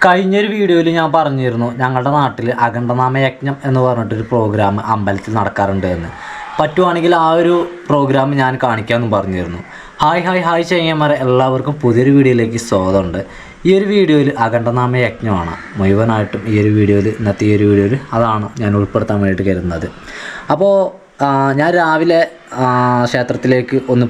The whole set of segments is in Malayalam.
കഴിഞ്ഞൊരു വീഡിയോയിൽ ഞാൻ പറഞ്ഞിരുന്നു ഞങ്ങളുടെ നാട്ടിൽ അഖണ്ഡനാമ യജ്ഞം എന്ന് പറഞ്ഞിട്ടൊരു പ്രോഗ്രാം അമ്പലത്തിൽ നടക്കാറുണ്ട് എന്ന്. പറ്റുവാണെങ്കിൽ ആ ഒരു പ്രോഗ്രാം ഞാൻ കാണിക്കാമെന്നും പറഞ്ഞിരുന്നു. ഹായ് ചെങ്ങന്മാരെ, എല്ലാവർക്കും പുതിയൊരു വീഡിയോയിലേക്ക് സ്വാഗതമുണ്ട്. ഈ ഒരു വീഡിയോയിൽ അഖണ്ഡനാമ യജ്ഞമാണ് മുഴുവനായിട്ടും. ഇന്നത്തെ ഈ ഒരു വീഡിയോയിൽ അതാണ് ഞാൻ ഉൾപ്പെടുത്താൻ വേണ്ടിയിട്ട് കരുതുന്നത്. അപ്പോൾ ഞാൻ രാവിലെ ക്ഷേത്രത്തിലേക്ക് ഒന്ന്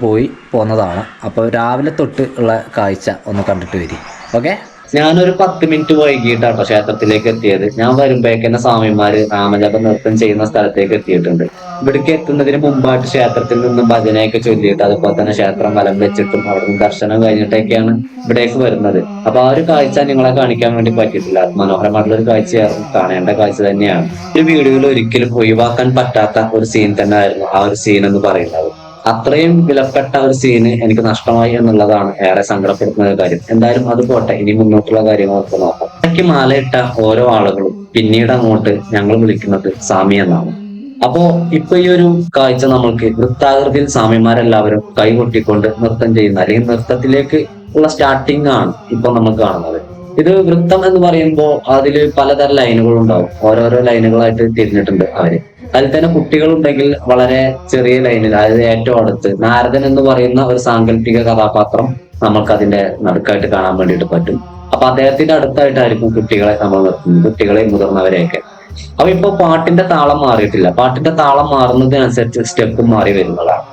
പോന്നതാണ്. അപ്പോൾ രാവിലെ തൊട്ട് ഉള്ള കാഴ്ച ഒന്ന് കണ്ടിട്ട് വരി. ഓക്കെ, ഞാനൊരു 10 മിനിറ്റ് വൈകിട്ടാട്ടോ ക്ഷേത്രത്തിലേക്ക് എത്തിയത്. ഞാൻ വരുമ്പോഴേക്കന്നെ സ്വാമിമാര് നാമജപം നൃത്തം ചെയ്യുന്ന സ്ഥലത്തേക്ക് എത്തിയിട്ടുണ്ട്. ഇവിടേക്ക് എത്തുന്നതിന് മുമ്പായിട്ട് ക്ഷേത്രത്തിൽ നിന്നും ഭജനയൊക്കെ ചൊല്ലിയിട്ട് അതുപോലെ തന്നെ ക്ഷേത്രം വലം വെച്ചിട്ടും അവിടെ നിന്ന് ദർശനം കഴിഞ്ഞിട്ടൊക്കെയാണ് ഇവിടേക്ക് വരുന്നത്. അപ്പൊ ആ ഒരു കാഴ്ച നിങ്ങളെ കാണിക്കാൻ വേണ്ടി പറ്റിയിട്ടില്ല. മനോഹരമായിട്ടുള്ള ഒരു കാഴ്ചയായിരുന്നു, കാണേണ്ട കാഴ്ച തന്നെയാണ്. ഈ വീഡിയോയിൽ ഒരിക്കലും ഒഴിവാക്കാൻ പറ്റാത്ത ഒരു സീൻ തന്നെ ആയിരുന്നു ആ ഒരു സീൻ എന്ന് പറയുന്നത്. അത്രയും വിലപ്പെട്ട ഒരു സീന് എനിക്ക് നഷ്ടമായി എന്നുള്ളതാണ് ഏറെ സങ്കടപ്പെടുത്തുന്ന കാര്യം. എന്തായാലും അത് പോട്ടെ, ഇനി മുന്നോട്ടുള്ള കാര്യങ്ങളൊക്കെ നോക്കാം. ഇടയ്ക്ക് മാലയിട്ട ഓരോ ആളുകളും പിന്നീട് അങ്ങോട്ട് ഞങ്ങൾ വിളിക്കുന്നത് സ്വാമി എന്നാണ്. അപ്പോ ഇപ്പൊ ഈ ഒരു കാഴ്ച നമ്മൾക്ക് വൃത്താകൃതിയിൽ സ്വാമിമാരെല്ലാവരും കൈകൊട്ടിക്കൊണ്ട് നൃത്തം ചെയ്യുന്ന അല്ലെങ്കിൽ നൃത്തത്തിലേക്ക് ഉള്ള സ്റ്റാർട്ടിംഗ് ആണ് ഇപ്പൊ നമ്മൾ കാണുന്നത്. ഇത് വൃത്തം എന്ന് പറയുമ്പോൾ അതിൽ പലതരം ലൈനുകൾ ഉണ്ടാവും. ഓരോരോ ലൈനുകളായിട്ട് തിരിഞ്ഞിട്ടുണ്ട് അവര്. അതിൽ തന്നെ കുട്ടികളുണ്ടെങ്കിൽ വളരെ ചെറിയ ലൈനിൽ, അതായത് ഏറ്റവും അടുത്ത് നാരദൻ എന്ന് പറയുന്ന ഒരു സാങ്കല്പിക കഥാപാത്രം നമുക്ക് അതിന്റെ നടുക്കായിട്ട് കാണാൻ വേണ്ടിയിട്ട് പറ്റും. അപ്പൊ അദ്ദേഹത്തിന്റെ അടുത്തായിട്ടായിരിക്കും കുട്ടികളെ നമ്മൾ നിർത്തുന്നത്, കുട്ടികളെ മുതിർന്നവരെയൊക്കെ. അപ്പൊ ഇപ്പൊ പാട്ടിന്റെ താളം മാറിയിട്ടില്ല. പാട്ടിന്റെ താളം മാറുന്നതിനനുസരിച്ച് സ്റ്റെപ്പും മാറി വരുന്നതാണ്.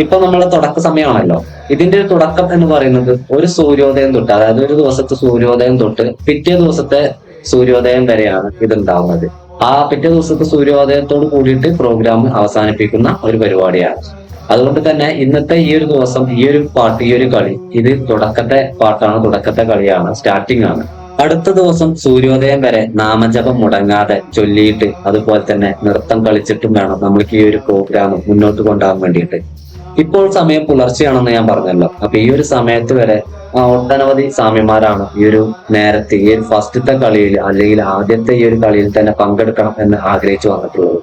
ഇപ്പൊ നമ്മൾ തുടക്ക സമയമാണല്ലോ. ഇതിന്റെ ഒരു തുടക്കം എന്ന് പറയുന്നത് ഒരു സൂര്യോദയം തൊട്ട്, അതായത് ഒരു ദിവസത്തെ സൂര്യോദയം തൊട്ട് പിറ്റേ ദിവസത്തെ സൂര്യോദയം വരെയാണ് ഇതുണ്ടാവുന്നത്. ആ പിറ്റേ ദിവസത്തെ സൂര്യോദയത്തോട് കൂടിയിട്ട് പ്രോഗ്രാം അവസാനിപ്പിക്കുന്ന ഒരു പരിപാടിയാണ്. അതുകൊണ്ട് തന്നെ ഇന്നത്തെ ഈ ഒരു ദിവസം ഈ ഒരു പാട്ട്, ഈ ഒരു കളി, ഇത് തുടക്കത്തെ പാട്ടാണ്, തുടക്കത്തെ കളിയാണ്, സ്റ്റാർട്ടിംഗ് ആണ്. അടുത്ത ദിവസം സൂര്യോദയം വരെ നാമജപം മുടങ്ങാതെ ചൊല്ലിയിട്ട് അതുപോലെ തന്നെ നൃത്തം കളിച്ചിട്ടും വേണം നമ്മൾക്ക് ഈ ഒരു പ്രോഗ്രാം മുന്നോട്ട് കൊണ്ടുപോകാൻ വേണ്ടിയിട്ട്. ഇപ്പോൾ സമയം പുലർച്ചെയാണെന്ന് ഞാൻ പറഞ്ഞല്ലോ. അപ്പൊ ഈ ഒരു സമയത്ത് വരെ ഒട്ടനവധി സ്വാമിമാരാണ് ഈ ഒരു നേരത്തെ ഈ ഒരു ഫസ്റ്റത്തെ കളിയിൽ അല്ലെങ്കിൽ ആദ്യത്തെ ഈ ഒരു കളിയിൽ തന്നെ പങ്കെടുക്കണം എന്ന് ആഗ്രഹിച്ചു വന്നിട്ടുള്ളത്.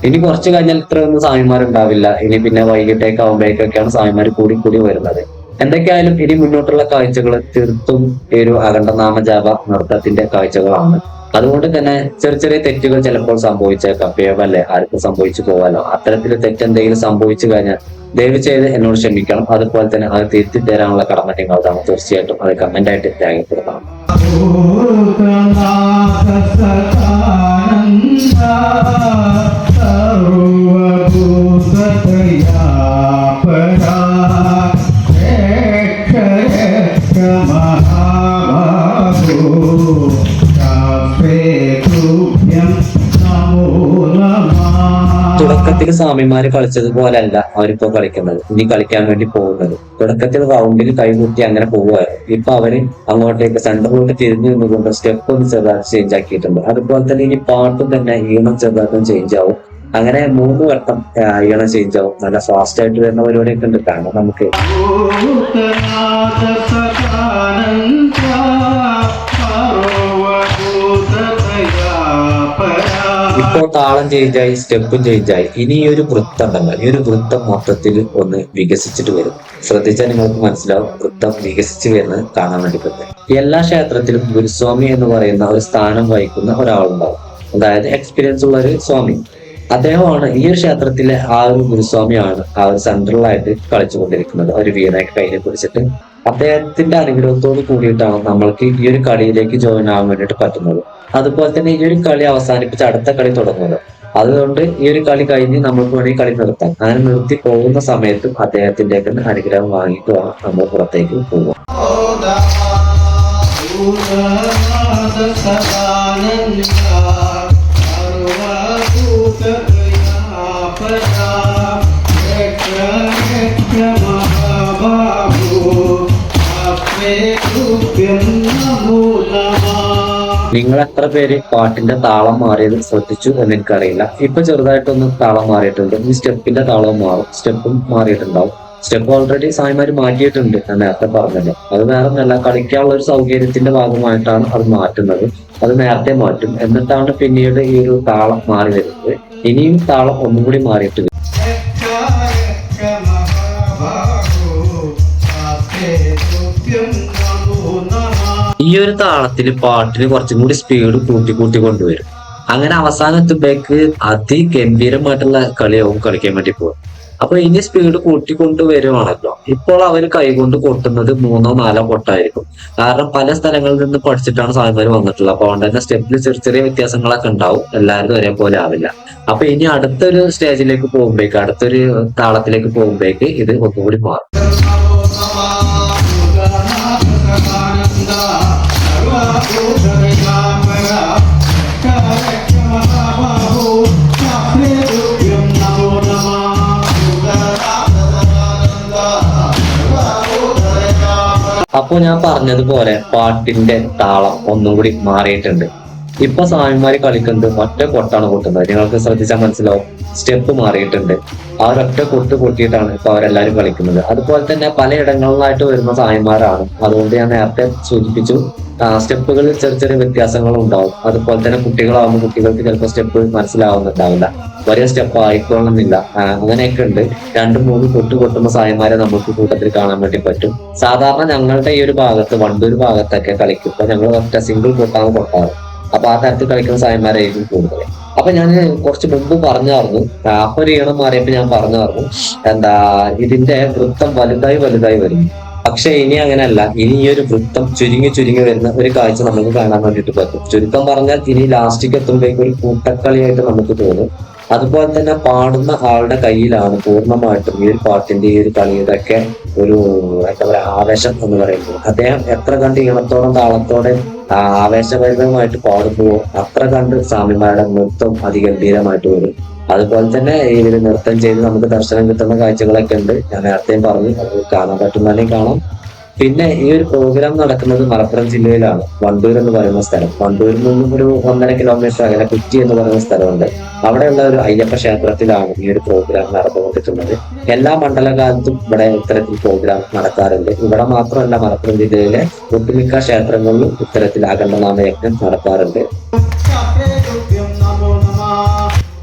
ഇനി കുറച്ചു കഴിഞ്ഞാൽ ഇത്രയൊന്നും സ്വാമിമാരുണ്ടാവില്ല. ഇനി പിന്നെ വൈകിട്ടേക്ക് ആവുമ്പോഴേക്കൊക്കെയാണ് സ്വാമിമാർ കൂടി വരുന്നത്. എന്തൊക്കെയായാലും ഇനി മുന്നോട്ടുള്ള കാഴ്ചകൾ തീർത്തും ഈ ഒരു അഖണ്ഡനാമ ജപ നൃത്തത്തിന്റെ കാഴ്ചകളാണ്. അതുകൊണ്ട് തന്നെ ചെറിയ തെറ്റുകൾ ചിലപ്പോൾ സംഭവിച്ചേക്കാം. പേവല്ലേ, ആർക്കും സംഭവിച്ചു പോവാലോ. അത്തരത്തിൽ തെറ്റെന്തെങ്കിലും സംഭവിച്ചു കഴിഞ്ഞാൽ ദയവ് ചെയ്ത് എന്നോട് ക്ഷമിക്കണം. അതുപോലെ തന്നെ അത് തിരുത്തി തരാനുള്ള കടമ നിങ്ങളതാണ്. തീർച്ചയായിട്ടും അത് കമന്റ് ആയിട്ട് രേഖപ്പെടുത്തണം. തുടക്കത്തിൽ സ്വാമിമാര് കളിച്ചതുപോലല്ല അവരിപ്പോ കളിക്കുന്നത്, ഇനി കളിക്കാൻ വേണ്ടി പോകുന്നത്. തുടക്കത്തിൽ റൗണ്ടിൽ കൈകൂട്ടി അങ്ങനെ പോവുമായിരുന്നു. ഇപ്പൊ അവര് അങ്ങോട്ടേക്ക് സെന്ററിലോട്ട് തിരിഞ്ഞു നിന്നുകൊണ്ട് സ്റ്റെപ്പ് ഒന്ന് ചെറുതായിട്ട് ചേഞ്ച് ആക്കിയിട്ടുണ്ട്. അതുപോലെ തന്നെ ഇനി പാട്ടും തന്നെ ഈണം ചെറുതായിട്ടും ചേഞ്ച് ആവും. അങ്ങനെ 3 വട്ടം ഈണം ചേഞ്ച് ആവും. നല്ല ഫാസ്റ്റ് ആയിട്ട് വരുന്ന പരിപാടിയൊക്കെ ഉണ്ട്. കാരണം നമുക്ക് ഇപ്പോ താളം ചേഞ്ചായി, സ്റ്റെപ്പും ചേഞ്ചായി. ഇനി ഈ ഒരു വൃത്തം ഉണ്ടല്ലോ, ഈ ഒരു വൃത്തം മൊത്തത്തിൽ ഒന്ന് വികസിച്ചിട്ട് വരും. ശ്രദ്ധിച്ചാൽ നിങ്ങൾക്ക് മനസ്സിലാവും വൃത്തം വികസിച്ച് വരുന്നത് കാണാൻ വേണ്ടി പറ്റും. എല്ലാ ക്ഷേത്രത്തിലും ഗുരുസ്വാമി എന്ന് പറയുന്ന ഒരു സ്ഥാനം വഹിക്കുന്ന ഒരാളുണ്ടാവും, അതായത് എക്സ്പീരിയൻസ് ഉള്ള ഒരു സ്വാമി. അദ്ദേഹമാണ് ഈ ഒരു ക്ഷേത്രത്തിലെ ആ ഒരു ഗുരുസ്വാമിയാണ് ആ ഒരു സെൻട്രലായിട്ട് കളിച്ചുകൊണ്ടിരിക്കുന്നത്. ഒരു വീണയൊക്കെ കയ്യിൽ പിടിച്ചിട്ട് അദ്ദേഹത്തിന്റെ അനുഗ്രഹത്തോട് കൂടിയിട്ടാണ് നമ്മൾക്ക് ഈ ഒരു കളിയിലേക്ക് ജോയിൻ ആവാൻ വേണ്ടിയിട്ട് പറ്റുന്നത്. അതുപോലെ തന്നെ ഈ ഒരു കളി അവസാനിപ്പിച്ച് അടുത്ത കളി തുടങ്ങുമല്ലോ. അതുകൊണ്ട് ഈ ഒരു കളി കഴിഞ്ഞ് നമ്മൾക്ക് വേണമെങ്കിൽ കളി നിർത്താം. അങ്ങനെ നിർത്തി പോകുന്ന സമയത്തും അദ്ദേഹത്തിന്റെ അനുഗ്രഹം വാങ്ങിയിട്ട് വേണം നമ്മൾ പുറത്തേക്ക് പോവുക. നിങ്ങൾ എത്ര പേര് പാട്ടിന്റെ താളം മാറിയത് ശ്രദ്ധിച്ചു എന്ന് എനിക്കറിയില്ല. ഇപ്പൊ ചെറുതായിട്ടൊന്ന് താളം മാറിയിട്ടുണ്ട്. ഈ സ്റ്റെപ്പിന്റെ താളവും മാറും, സ്റ്റെപ്പും മാറിയിട്ടുണ്ടാവും. സ്റ്റെപ്പ് ഓൾറെഡി സ്വാമിമാര് മാറ്റിയിട്ടുണ്ട്, ഞാൻ നേരത്തെ പറഞ്ഞല്ലോ. അത് വേറെ ഒന്നല്ല, കളിക്കാനുള്ള ഒരു സൗകര്യത്തിന്റെ ഭാഗമായിട്ടാണ് അത് മാറ്റുന്നത്. അത് നേരത്തെ മാറ്റും, എന്നിട്ടാണ് പിന്നീട് ഈ ഒരു താളം മാറി വരുന്നത്. ഇനിയും താളം ഒന്നും കൂടി മാറിയിട്ട് ഈ ഒരു താളത്തിൽ പാട്ടിന് കുറച്ചും കൂടി സ്പീഡ് കൂട്ടി കൂട്ടി കൊണ്ടുവരും. അങ്ങനെ അവസാനം എത്തുമ്പോഴേക്ക് അതിഗംഭീരമായിട്ടുള്ള കളിയാവും കളിക്കാൻ വേണ്ടി പോകും. അപ്പൊ ഇനി സ്പീഡ് കൂട്ടിക്കൊണ്ട് വരുവാണല്ലോ. ഇപ്പോൾ അവർ കൈകൊണ്ട് കൊട്ടുന്നത് 3-4 കൊട്ടായിരിക്കും. കാരണം പല സ്ഥലങ്ങളിൽ നിന്ന് പഠിച്ചിട്ടാണ് സ്വാമിമാർ വന്നിട്ടുള്ളത്. അപ്പൊ അതുകൊണ്ട് തന്നെ സ്റ്റെപ്പിൽ ചെറിയ ചെറിയ വ്യത്യാസങ്ങളൊക്കെ ഉണ്ടാവും. എല്ലാവരും ഒരേപോലെ ആവില്ല. അപ്പൊ ഇനി അടുത്തൊരു സ്റ്റേജിലേക്ക് പോകുമ്പോഴേക്ക്, അടുത്തൊരു താളത്തിലേക്ക് പോകുമ്പോഴേക്ക് ഇത് ഒന്നുകൂടി മാറും. അപ്പൊ ഞാൻ പറഞ്ഞതുപോലെ പാട്ടിന്റെ താളം ഒന്നും കൂടി മാറിയിട്ടുണ്ട്. ഇപ്പൊ സ്വാമിമാര് കളിക്കുന്നത് ഒറ്റ കൊട്ടാണ് കൊട്ടുന്നത്. നിങ്ങൾക്ക് ശ്രദ്ധിച്ചാൽ മനസ്സിലാവും, സ്റ്റെപ്പ് മാറിയിട്ടുണ്ട്. ആ ഒരൊറ്റ കൊട്ട് കൊട്ടിയിട്ടാണ് ഇപ്പൊ അവരെല്ലാരും കളിക്കുന്നത്. അതുപോലെ തന്നെ പലയിടങ്ങളിലായിട്ട് വരുന്ന സ്വാമിമാരാണ്. അതുകൊണ്ട് ഞാൻ നേരത്തെ സൂചിപ്പിച്ചു, സ്റ്റെപ്പുകളിൽ ചെറിയ ചെറിയ വ്യത്യാസങ്ങൾ ഉണ്ടാവും. അതുപോലെ തന്നെ കുട്ടികളാവുമ്പോൾ കുട്ടികൾക്ക് ചിലപ്പോൾ സ്റ്റെപ്പ് മനസ്സിലാവുന്നുണ്ടാവില്ല, വലിയ സ്റ്റെപ്പ് ആയിക്കൊള്ളണമെന്നില്ല. അങ്ങനെയൊക്കെ ഉണ്ട്. 2-3 കൊട്ട് കൊട്ടുന്ന സ്വാമിമാരെ നമുക്ക് കൂട്ടത്തിൽ കാണാൻ വേണ്ടി പറ്റും. സാധാരണ ഞങ്ങളുടെ ഈ ഒരു ഭാഗത്ത്, വണ്ടൂർ ഭാഗത്തൊക്കെ കളിക്കുമ്പോൾ ഞങ്ങൾ ഒറ്റ സിംഗിൾ കൊട്ടാണ് കൊട്ടാറ്. അപ്പൊ ആ തരത്തിൽ കളിക്കുന്ന സ്വാമിമാരായിരിക്കും കൂടുതൽ. അപ്പൊ ഞാൻ കുറച്ച് മുമ്പ് പറഞ്ഞായിരുന്നു, അപ്പൊ ഒരു ഈണം മാറിയപ്പോ ഞാൻ പറഞ്ഞായിരുന്നു, ഇതിന്റെ വൃത്തം വലുതായി വലുതായി വരും. പക്ഷെ ഇനി അങ്ങനെയല്ല. ഇനി ഈ ഒരു വൃത്തം ചുരുങ്ങി ചുരുങ്ങി വരുന്ന ഒരു കാഴ്ച നമുക്ക് കാണാൻ വേണ്ടിയിട്ട് പറ്റും. ചുരുക്കം പറഞ്ഞാൽ ഇനി ലാസ്റ്റിക്ക് എത്തുമ്പോഴേക്കും ഒരു കൂട്ടക്കളിയായിട്ട് നമുക്ക് തോന്നും. അതുപോലെ തന്നെ പാടുന്ന ആളുടെ കയ്യിലാണ് പൂർണ്ണമായിട്ടും ഈ ഒരു പാട്ടിന്റെ, ഈ ഒരു കളിയുടെ ഒക്കെ ഒരു എന്താ പറയാ ആവേശം എന്ന് പറയുന്നത്. അദ്ദേഹം എത്ര കണ്ട് ഈണത്തോടും താളത്തോടെ ആവേശഭരിതമായിട്ട് പാടുമ്പോഴോ അത്ര കണ്ട് സ്വാമിമാരുടെ നൃത്തം അതിഗംഭീരമായിട്ട് വരും. അതുപോലെ തന്നെ ഇതിൽ നൃത്തം ചെയ്ത് നമുക്ക് ദർശനം കിട്ടുന്ന കാഴ്ചകളൊക്കെ ഉണ്ട്. ഞാൻ നേരത്തെയും പറഞ്ഞു, അത് കാണാൻ പറ്റുന്നതന്നെ കാണാം. പിന്നെ ഈ ഒരു പ്രോഗ്രാം നടക്കുന്നത് മലപ്പുറം ജില്ലയിലാണ്, വണ്ടൂർ എന്ന് പറയുന്ന സ്ഥലം. വണ്ടൂരിൽ നിന്നും ഒരു 1.5 കിലോമീറ്റർ അകലെ കുറ്റി എന്ന് പറയുന്ന സ്ഥലമുണ്ട്. അവിടെയുള്ള ഒരു അയ്യപ്പ ക്ഷേത്രത്തിലാണ് ഈ ഒരു പ്രോഗ്രാം നടന്നുകൊണ്ടിട്ടുള്ളത്. എല്ലാ മണ്ഡലകാലത്തും ഇവിടെ ഇത്തരത്തിൽ പ്രോഗ്രാം നടക്കാറുണ്ട്. ഇവിടെ മാത്രമല്ല, മലപ്പുറം ജില്ലയിലെ ഒട്ടുമിക്ക ക്ഷേത്രങ്ങളിലും ഇത്തരത്തിൽ അഖണ്ഡനാമയജ്ഞം നടക്കാറുണ്ട്.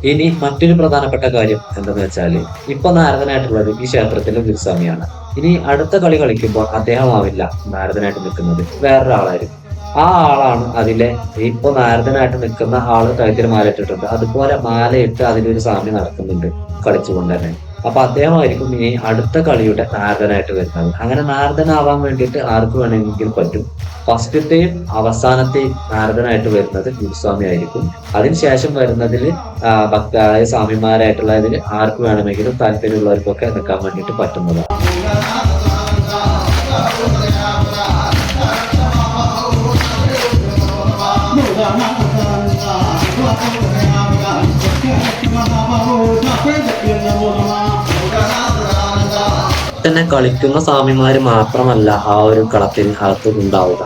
ഇനി മറ്റൊരു പ്രധാനപ്പെട്ട കാര്യം എന്തെന്ന് വെച്ചാല്, ഇപ്പൊ നാരദനായിട്ടുള്ളത് ഈ ക്ഷേത്രത്തിലെ ഗുരുസ്വാമിയാണ്. ഇനി അടുത്ത കളി കളിക്കുമ്പോൾ അദ്ദേഹം ആവില്ല നാരദനായിട്ട് നിൽക്കുന്നത്, വേറൊരാളായിരിക്കും. ആ ആളാണ് അതിലെ ഇപ്പൊ നാരദനായിട്ട് നിൽക്കുന്ന ആള് കഴുത്തിൽ മാല ഇട്ടിട്ടുണ്ട്. അതുപോലെ മാലയിട്ട് അതിലൊരു സ്വാമി നടക്കുന്നുണ്ട് കളിച്ചുകൊണ്ട് തന്നെ. അപ്പൊ അദ്ദേഹമായിരിക്കും ഇനി അടുത്ത കളിയുടെ നാരദനായിട്ട് വരുന്നത്. അങ്ങനെ നാരദനാവാൻ വേണ്ടിയിട്ട് ആർക്ക് വേണമെങ്കിലും പറ്റും. ഫസ്റ്റത്തെയും അവസാനത്തെയും നാരദനായിട്ട് വരുന്നത് ഗുരുസ്വാമി ആയിരിക്കും. അതിനുശേഷം വരുന്നതിൽ ഭക്തായ സ്വാമിമാരായിട്ടുള്ളതിൽ ആർക്ക് വേണമെങ്കിലും താല്പര്യമുള്ളവർക്കൊക്കെ നിൽക്കാൻ വേണ്ടിയിട്ട് പറ്റുന്നതാണ്. തന്നെ കളിക്കുന്ന സ്വാമിമാര് മാത്രമല്ല ആ ഒരു കളത്തിൽ അകത്ത് ഉണ്ടാവുക.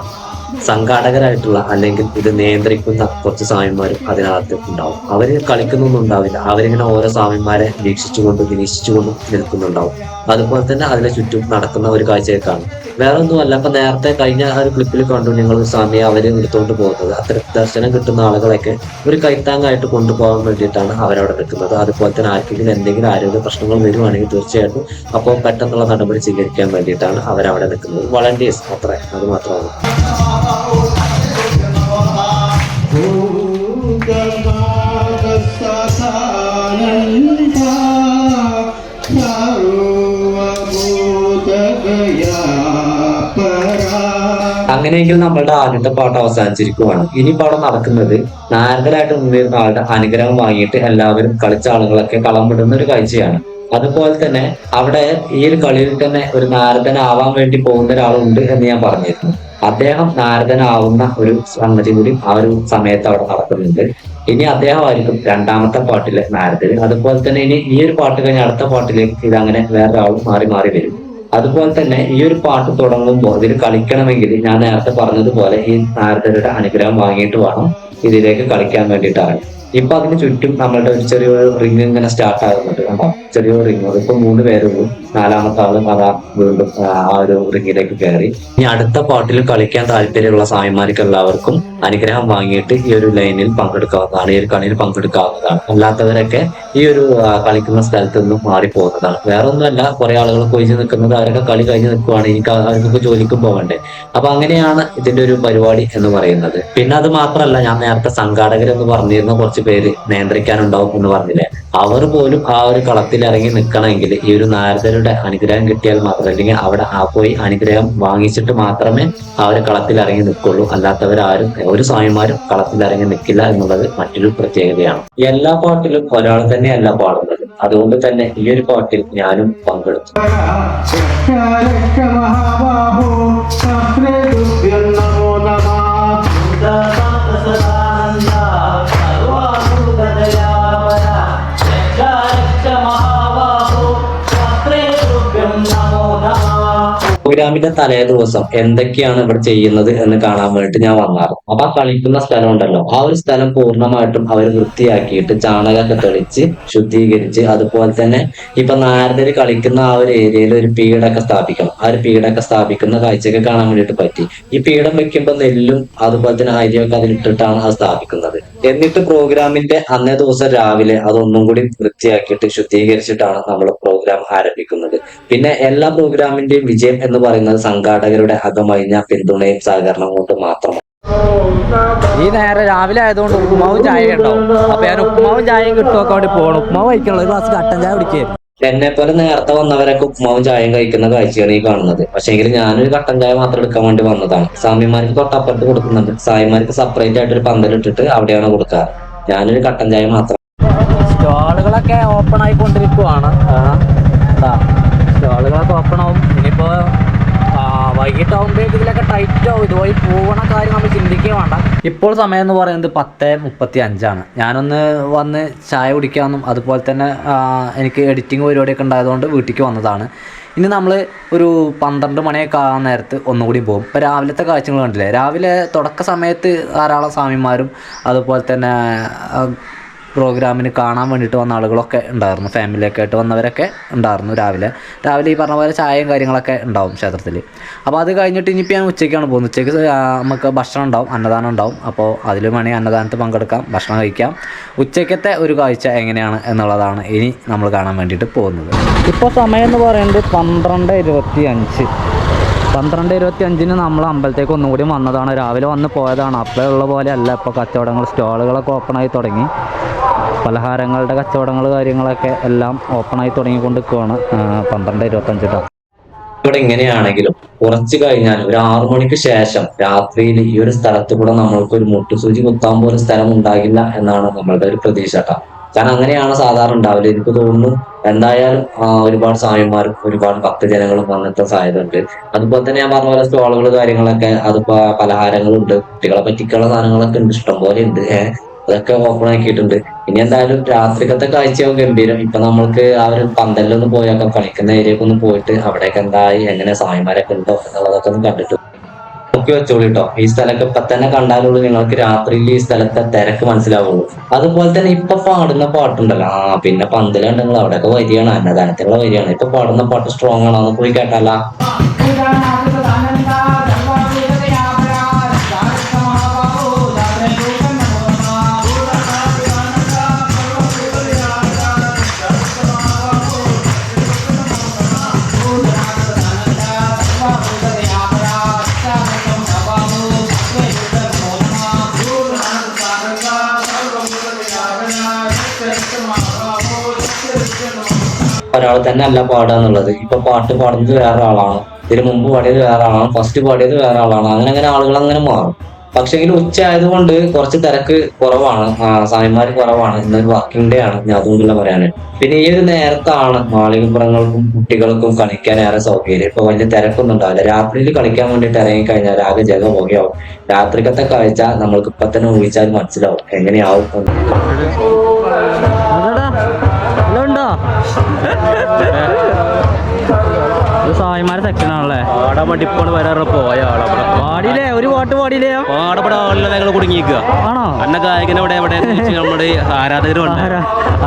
സംഘാടകരായിട്ടുള്ള അല്ലെങ്കിൽ ഇത് നിയന്ത്രിക്കുന്ന കുറച്ച് സ്വാമിമാരും അതിനകത്ത് ഉണ്ടാവും. അവര് കളിക്കുന്നൊന്നും ഉണ്ടാവില്ല. അവരിങ്ങനെ ഓരോ സ്വാമിമാരെ വീക്ഷിച്ചുകൊണ്ടും നിരീക്ഷിച്ചുകൊണ്ടും നിൽക്കുന്നുണ്ടാവും. അതുപോലെ തന്നെ അതിനെ ചുറ്റും നടക്കുന്ന ഒരു കാഴ്ചയൊക്കെയാണ്. വേറെ ഒന്നുമല്ല, അപ്പൊ നേരത്തെ കഴിഞ്ഞ ഒരു ക്ലിപ്പിൽ കണ്ടു നിങ്ങൾ സ്വാമിയെ അവര് എടുത്തുകൊണ്ട് പോകുന്നത്. അത്തരം ദർശനം കിട്ടുന്ന ആളുകളൊക്കെ ഒരു കൈത്താങ്ങായിട്ട് കൊണ്ടുപോകാൻ വേണ്ടിയിട്ടാണ് അവരവിടെ നിൽക്കുന്നത്. അതുപോലെ തന്നെ ആർക്കെങ്കിലും എന്തെങ്കിലും ആരോഗ്യ പ്രശ്നങ്ങൾ വരുവാണെങ്കിൽ തീർച്ചയായിട്ടും അപ്പോൾ പെട്ടെന്നുള്ള നടപടി സ്വീകരിക്കാൻ വേണ്ടിയിട്ടാണ് അവരവിടെ നിൽക്കുന്നത്. വളണ്ടിയേഴ്സ് അത്ര, അത് മാത്രമാണ്. അങ്ങനെയെങ്കിൽ നമ്മളുടെ ആദ്യത്തെ പാട്ട് അവസാനിച്ചിരിക്കുവാണ്. ഇനി പാഠം നടക്കുന്നത് നാരദനായിട്ട് നിന്നിരുന്ന ആളുടെ അനുഗ്രഹം വാങ്ങിയിട്ട് എല്ലാവരും കളിച്ച ആളുകളൊക്കെ കളം വിടുന്ന ഒരു കാഴ്ചയാണ്. അതുപോലെ തന്നെ അവിടെ ഈ ഒരു കളിയിൽ തന്നെ ഒരു നാരദനാവാൻ വേണ്ടി പോകുന്ന ഒരാളുണ്ട് എന്ന് ഞാൻ പറഞ്ഞിരുന്നു. അദ്ദേഹം നാരദനാവുന്ന ഒരു സംഗതി കൂടി ആ ഒരു സമയത്ത് അവിടെ നടക്കുന്നുണ്ട്. ഇനി അദ്ദേഹമായിരിക്കും രണ്ടാമത്തെ പാട്ടിലെ നാരദൻ. അതുപോലെ തന്നെ ഇനി ഈ ഒരു പാട്ട് കഴിഞ്ഞ് അടുത്ത പാട്ടിലേക്ക് ഇതങ്ങനെ വേറൊരാളും മാറി മാറി വരും. അതുപോലെ തന്നെ ഈ ഒരു പാട്ട് തുടങ്ങുമ്പോൾ ഇതിൽ കളിക്കണമെങ്കിൽ ഞാൻ നേരത്തെ പറഞ്ഞതുപോലെ ഈ നാരദരുടെ അനുഗ്രഹം വാങ്ങിയിട്ട് വേണം ഇതിലേക്ക് കളിക്കാൻ വേണ്ടിയിട്ടാണ്. ഇപ്പൊ അതിന് ചുറ്റും നമ്മളുടെ ഒരു ചെറിയൊരു റിങ് ഇങ്ങനെ സ്റ്റാർട്ട് ആകുന്നുണ്ട്. കണ്ടോ, ചെറിയൊരു റിങ്. ഇപ്പൊ 3 പേരുള്ളൂ. 4ാമത്തെ ആള് അതാ വീണ്ടും ആ ഒരു റിങ്ങിലേക്ക് കയറി. ഇനി അടുത്ത പാട്ടിൽ കളിക്കാൻ താല്പര്യമുള്ള സ്വാമിമാർക്ക് എല്ലാവർക്കും അനുഗ്രഹം വാങ്ങിയിട്ട് ഈ ഒരു ലൈനിൽ പങ്കെടുക്കാവുന്നതാണ്, ഈ ഒരു കളിയിൽ പങ്കെടുക്കാവുന്നതാണ്. അല്ലാത്തവരൊക്കെ ഈ ഒരു കളിക്കുന്ന സ്ഥലത്ത് നിന്നും മാറിപ്പോകുന്നതാണ്. വേറെ ഒന്നുമല്ല, കുറെ ആളുകൾ കൊഴിഞ്ഞു നിൽക്കുന്നത് അവരൊക്കെ കളി കഴിഞ്ഞ് നിൽക്കുവാണ്, എനിക്ക് അവർക്കൊക്കെ ജോലിക്കും പോകണ്ടേ. അപ്പൊ അങ്ങനെയാണ് ഇതിന്റെ ഒരു പരിപാടി എന്ന് പറയുന്നത്. പിന്നെ അത് മാത്രമല്ല, ഞാൻ നേരത്തെ സംഘാടകരെന്ന് പറഞ്ഞിരുന്ന കുറച്ച് പേര് നിയന്ത്രിക്കാനുണ്ടാവും എന്ന് പറഞ്ഞില്ലേ, അവർ പോലും ആ ഒരു കളത്തിൽ ഇറങ്ങി നിൽക്കണമെങ്കിൽ ഈ ഒരു നാരദരുടെ അനുഗ്രഹം കിട്ടിയാൽ മാത്രം, അല്ലെങ്കിൽ അവിടെ പോയി അനുഗ്രഹം വാങ്ങിച്ചിട്ട് മാത്രമേ ആ ഒരു കളത്തിൽ ഇറങ്ങി നിൽക്കുള്ളൂ. അല്ലാത്തവരാരും ഒരു സ്വാമിമാരും കളത്തിൽ ഇറങ്ങി നിൽക്കില്ല എന്നുള്ളത് മറ്റൊരു പ്രത്യേകതയാണ്. എല്ലാ പാട്ടിലും ഒരാൾ തന്നെയല്ല പാടുന്നത്, അതുകൊണ്ട് തന്നെ ഈ ഒരു പാട്ടിൽ ഞാനും പങ്കെടുത്തു. പ്രോഗ്രാമിന്റെ തലേ ദിവസം എന്തൊക്കെയാണ് ഇവിടെ ചെയ്യുന്നത് എന്ന് കാണാൻ വേണ്ടിട്ട് ഞാൻ വന്നാറ്. അപ്പൊ ആ കളിക്കുന്ന സ്ഥലം ഉണ്ടല്ലോ, ആ ഒരു സ്ഥലം പൂർണ്ണമായിട്ടും അവർ വൃത്തിയാക്കിയിട്ട് ചാണകമൊക്കെ തെളിച്ച് ശുദ്ധീകരിച്ച്, അതുപോലെ തന്നെ ഇപ്പൊ നാരദര് കളിക്കുന്ന ആ ഒരു ഏരിയയിൽ ഒരു പീഠമൊക്കെ സ്ഥാപിക്കണം. ആ ഒരു പീഠമൊക്കെ സ്ഥാപിക്കുന്ന കാഴ്ചയൊക്കെ കാണാൻ വേണ്ടിയിട്ട് പറ്റി. ഈ പീഠം വെക്കുമ്പോൾ നെല്ലും അതുപോലെ തന്നെ അരിയൊക്കെ അതിലിട്ടിട്ടാണ് അത് സ്ഥാപിക്കുന്നത്. എന്നിട്ട് പ്രോഗ്രാമിന്റെ അന്നേ ദിവസം രാവിലെ അതൊന്നും കൂടി വൃത്തിയാക്കിയിട്ട് ശുദ്ധീകരിച്ചിട്ടാണ് നമ്മൾ പ്രോഗ്രാം ആരംഭിക്കുന്നത്. പിന്നെ എല്ലാ പ്രോഗ്രാമിന്റെയും വിജയം എന്ന് പറയുന്നത് സംഘാടകരുടെ അകമഴിഞ്ഞ പിന്തുണയും സഹകരണം കൊണ്ട് മാത്രമാണ്. ഈ നേരെ രാവിലെ ആയതുകൊണ്ട് ഉപ്പുമാവും ചായ ഉണ്ടാവും. അപ്പൊ ഞാൻ ഉപ്പുമാവും ചായയും കിട്ടുമൊക്കെ വേണ്ടി പോകണം. ഉപ്പുമാവ് കഴിക്കാനുള്ള ഒരു ഗ്ലാസ് കട്ടൻ ചായ കുടിക്കുകയായിരുന്നു. എന്നെ പോലെ നേരത്തെ വന്നവരൊക്കെ ഉപ്പുമാവും ചായയും കഴിക്കുന്ന കാഴ്ചയാണ് ഈ കാണുന്നത്. പക്ഷെങ്കിൽ ഞാനൊരു കട്ടൻ ചായ മാത്രം എടുക്കാൻ വേണ്ടി വന്നതാണ്. സ്വാമിമാർക്ക് തൊട്ടപ്പുറത്ത് കൊടുക്കുന്നുണ്ട്, സ്വാമിമാർക്ക് സെപ്പറേറ്റ് ആയിട്ട് ഒരു പന്തലിട്ടിട്ട് അവിടെയാണ് കൊടുക്കാറ്. ഞാനൊരു കട്ടൻ ചായ മാത്രം. സ്റ്റോളുകളൊക്കെ ഓപ്പൺ ആയിക്കൊണ്ടിരിക്കുവാണ്. സ്റ്റോളുകളൊക്കെ ഓപ്പൺ ആവും. ഇനിയിപ്പോ വൈകിട്ടാവുമ്പോഴേക്കും ഇതിലൊക്കെ ടൈറ്റ് ആവും. ഇതുവഴി പോകണ കാര്യം നമ്മൾ ചിന്തിക്കുക വേണ്ട. ഇപ്പോൾ സമയം എന്ന് പറയുന്നത് 10:35. ഞാനൊന്ന് വന്ന് ചായ കുടിക്കാമെന്നും അതുപോലെ തന്നെ എനിക്ക് എഡിറ്റിംഗ് പരിപാടിയൊക്കെ ഉണ്ടായതുകൊണ്ട് വീട്ടിലേക്ക് വന്നതാണ്. ഇനി നമ്മൾ ഒരു 12 മണിയൊക്കെ ആകാൻ നേരത്ത് ഒന്നുകൂടി പോകും. ഇപ്പോൾ രാവിലത്തെ കാഴ്ചകൾ കണ്ടില്ലേ, രാവിലെ തുടക്ക സമയത്ത് ധാരാളം സ്വാമിമാരും അതുപോലെ തന്നെ പ്രോഗ്രാമിന് കാണാൻ വേണ്ടിയിട്ട് വന്ന ആളുകളൊക്കെ ഉണ്ടായിരുന്നു. ഫാമിലിയൊക്കെ ആയിട്ട് വന്നവരൊക്കെ ഉണ്ടായിരുന്നു. രാവിലെ ഈ പറഞ്ഞ പോലെ ചായയും കാര്യങ്ങളൊക്കെ ഉണ്ടാവും ക്ഷേത്രത്തിൽ. അപ്പോൾ അത് കഴിഞ്ഞിട്ട് ഇനിയിപ്പോൾ ഞാൻ ഉച്ചയ്ക്കാണ് പോകുന്നത്. ഉച്ചയ്ക്ക് നമുക്ക് ഭക്ഷണം ഉണ്ടാവും, അന്നദാനം ഉണ്ടാവും. അപ്പോൾ അതിൽ വേണമെങ്കിൽ അന്നദാനത്ത് പങ്കെടുക്കാം, ഭക്ഷണം കഴിക്കാം. ഉച്ചയ്ക്കത്തെ ഒരു കാഴ്ച എങ്ങനെയാണ് എന്നുള്ളതാണ് ഇനി നമ്മൾ കാണാൻ വേണ്ടിയിട്ട് പോകുന്നത്. ഇപ്പോൾ സമയം എന്ന് പറയുന്നത് 12:25. 12:25 നമ്മൾ അമ്പലത്തേക്ക് ഒന്നും കൂടി വന്നതാണ്. രാവിലെ വന്ന് പോയതാണ്. അപ്പോഴുള്ള പോലെ അല്ല ഇപ്പോൾ കച്ചവടങ്ങൾ, സ്റ്റോളുകളൊക്കെ ഓപ്പണായി തുടങ്ങി. പലഹാരങ്ങളുടെ കച്ചവടങ്ങൾ കാര്യങ്ങളൊക്കെ എല്ലാം ഓപ്പണായി തുടങ്ങിക്കൊണ്ടിരിക്കുകയാണ്. 12:25. ഇവിടെ ഇങ്ങനെയാണെങ്കിലും കുറച്ച് കഴിഞ്ഞാൽ ഒരു 6 മണിക്ക് ശേഷം രാത്രിയിൽ ഈ ഒരു സ്ഥലത്ത് കൂടെ നമ്മൾക്ക് ഒരു മുട്ടുസൂചി കുത്താൻ പോലും സ്ഥലം ഉണ്ടാകില്ല എന്നാണ് നമ്മളുടെ ഒരു പ്രതീക്ഷ കേട്ടോ. കാരണം അങ്ങനെയാണ് സാധാരണ ഉണ്ടാവില്ല. എനിക്ക് തോന്നുന്നു എന്തായാലും ഒരുപാട് സ്വാമിമാരും ഒരുപാട് ഭക്തജനങ്ങളും വന്നിട്ട് സാധ്യതയുണ്ട്. അതുപോലെ തന്നെ ഞാൻ പറഞ്ഞ പോലെ സ്റ്റോളുകൾ കാര്യങ്ങളൊക്കെ, അതിപ്പോ പലഹാരങ്ങളുണ്ട്, കുട്ടികളെ പറ്റിക്കുള്ള സാധനങ്ങളൊക്കെ ഉണ്ട്, ഇഷ്ടംപോലെ ഉണ്ട്. അതൊക്കെ ഓപ്പൺ ആക്കിയിട്ടുണ്ട്. ഇനി എന്തായാലും രാത്രിക്കത്തെ കാഴ്ചയാവും ഗംഭീരം. ഇപ്പൊ നമ്മൾക്ക് ആ ഒരു പന്തലിലൊന്ന് പോയൊക്കെ കളിക്കുന്ന ഏരിയക്ക് ഒന്ന് പോയിട്ട് അവിടെയൊക്കെ എന്തായി, എങ്ങനെ സ്വാമിമാരൊക്കെ ഉണ്ടോ എന്നുള്ളതൊക്കെ ഒന്ന് കണ്ടിട്ട് നോക്കി വെച്ചോളൂ കേട്ടോ. ഈ സ്ഥലമൊക്കെ ഇപ്പൊ തന്നെ കണ്ടാലുള്ളൂ നിങ്ങൾക്ക് രാത്രിയിൽ ഈ സ്ഥലത്തെ തിരക്ക് മനസ്സിലാവുള്ളൂ. അതുപോലെ തന്നെ ഇപ്പൊ പാടുന്ന പാട്ടുണ്ടല്ലോ, പിന്നെ പന്തലുണ്ടെങ്കിൽ അവിടെയൊക്കെ വരികയാണ്, അന്നദാനത്തിനുള്ള വരികയാണ്. ഇപ്പൊ പാടുന്ന പാട്ട് സ്ട്രോങ് ആണോ, ഒന്ന് പോയി കേട്ടാല. ഒരാൾ തന്നെ അല്ല പാടുക എന്നുള്ളത്. ഇപ്പൊ പാട്ട് പാടുന്നത് വേറെ ആളാണ്, ഇതിന് മുമ്പ് പാടിയത് വേറെ ആളാണ്, ഫസ്റ്റ് പാടിയത് വേറെ ആളാണ്. അങ്ങനെ ആളുകൾ അങ്ങനെ മാറും. പക്ഷെങ്കിൽ ഉച്ച ആയതുകൊണ്ട് കുറച്ച് തിരക്ക് കുറവാണ്, സ്വാമിമാര് കുറവാണ്. ഇന്നൊരു വർക്കിംഗ് ഡേ ആണ്, ഞാൻ അതുകൊണ്ടുള്ള പറയാനായിട്ട്. പിന്നെ ഈ ഒരു നേരത്താണ് മാളികപ്പുറങ്ങൾക്കും കുട്ടികൾക്കും കളിക്കാൻ ഏറെ സൗകര്യം. ഇപ്പൊ വലിയ തിരക്കൊന്നും ഉണ്ടാവില്ല. രാത്രിയിൽ കളിക്കാൻ വേണ്ടിയിട്ട് ഇറങ്ങിക്കഴിഞ്ഞാൽ ആകെ ജഗമൊക്കെയാവും. രാത്രിക്കത്തെ കാഴ്ച നമ്മൾക്ക് ഇപ്പൊ തന്നെ ഊഹിച്ചാൽ മനസ്സിലാവും എങ്ങനെയാവും. സായിമാരെ സെക്ഷനാണല്ലേ. പാടാൻ വേണ്ടി ഇപ്പോൾ വരാറ് പോയ ആളാ. പാടിയില്ലേ ഒരു പാട്ട് പാടിയില്ലേ? പാടപ്പെടാ ഞങ്ങൾ കുടുങ്ങിയിരിക്കുക. ആണോ? അന്ന ഗായകനെവിടെ എവിടെ നമ്മുടെ ആരാധകരുണ്ട്.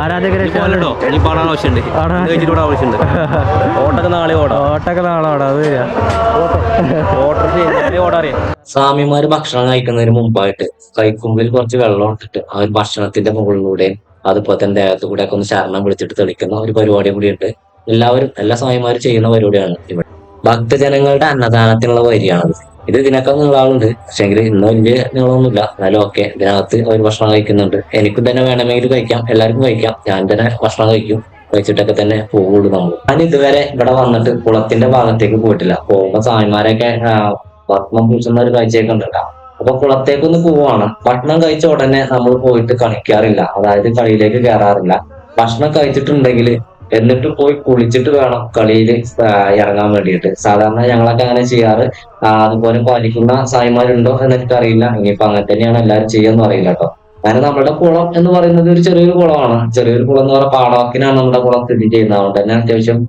ആരാധകരെ പോലോ ഇനി പാടാൻ ആവശ്യമുണ്ട്, കഴിച്ചിട്ട് ആവശ്യമുണ്ട്. ഓട്ടൊക്കെ നാളെ ഓടാം. അത് ഓടാറിയാം. സ്വാമിമാര് ഭക്ഷണം കഴിക്കുന്നതിന് മുമ്പായിട്ട് കൈക്കുമ്പിൽ കുറച്ച് വെള്ളം ഇട്ടിട്ട് ആ ഒരു ഭക്ഷണത്തിന്റെ മുകളിലൂടെ അതുപോലെ തന്നെ ദേഹത്തു കൂടെ ഒക്കെ ഒന്ന് ശരണം വിളിച്ചിട്ട് തെളിക്കുന്ന ഒരു പരിപാടി കൂടിയുണ്ട്. എല്ലാ സ്വാമിമാരും ചെയ്യുന്ന പരിപാടിയാണ് ഇവിടെ. ഭക്തജനങ്ങളുടെ അന്നദാനത്തിനുള്ള വരിയാണത്. ഇത് ഇതിനൊക്കെ നീളാളുണ്ട്, പക്ഷെങ്കിൽ ഇന്ന് വലിയ നീളമൊന്നുമില്ല. എന്നാലും ഓക്കെ, ഇതിനകത്ത് അവർ ഭക്ഷണം കഴിക്കുന്നുണ്ട്. എനിക്കും തന്നെ വേണമെങ്കിൽ കഴിക്കാം, എല്ലാവർക്കും കഴിക്കാം. ഞാൻ തന്നെ ഭക്ഷണം കഴിക്കും, കഴിച്ചിട്ടൊക്കെ തന്നെ പോവുള്ളൂ നമ്മൾ. ഞാൻ ഇതുവരെ ഇവിടെ വന്നിട്ട് കുളത്തിന്റെ ഭാഗത്തേക്ക് പോയിട്ടില്ല. പോകുമ്പോ സ്വാമിമാരൊക്കെ ഭക്ഷണം പൂശുന്ന ഒരു കാഴ്ചയൊക്കെ ഉണ്ടല്ലോ. അപ്പൊ കുളത്തേക്കൊന്ന് പോവാണ്. ഭക്ഷണം കഴിച്ച ഉടനെ നമ്മൾ പോയിട്ട് കളിക്കാറില്ല, അതായത് കളിയിലേക്ക് കയറാറില്ല. ഭക്ഷണം കഴിച്ചിട്ടുണ്ടെങ്കിൽ എന്നിട്ട് പോയി കുളിച്ചിട്ട് വേണം കളിയിൽ ഇറങ്ങാൻ വേണ്ടിയിട്ട്. സാധാരണ ഞങ്ങളൊക്കെ അങ്ങനെ ചെയ്യാറ്. അതുപോലെ പാലിക്കുന്ന സായിമാരുണ്ടോ എന്നൊക്കെ അറിയില്ല. ഇനിയിപ്പോ അങ്ങനെ തന്നെയാണ് എല്ലാവരും ചെയ്യാന്ന് അറിയില്ല കേട്ടോ. കാരണം നമ്മുടെ കുളം എന്ന് പറയുന്നത് ഒരു ചെറിയൊരു കുളമാണ്. ചെറിയൊരു കുളം എന്ന് പറഞ്ഞാൽ പാടവക്കിനാണ് നമ്മുടെ കുളം സ്ഥിതി ചെയ്യുന്നത്. അതുകൊണ്ട് തന്നെ അത്യാവശ്യം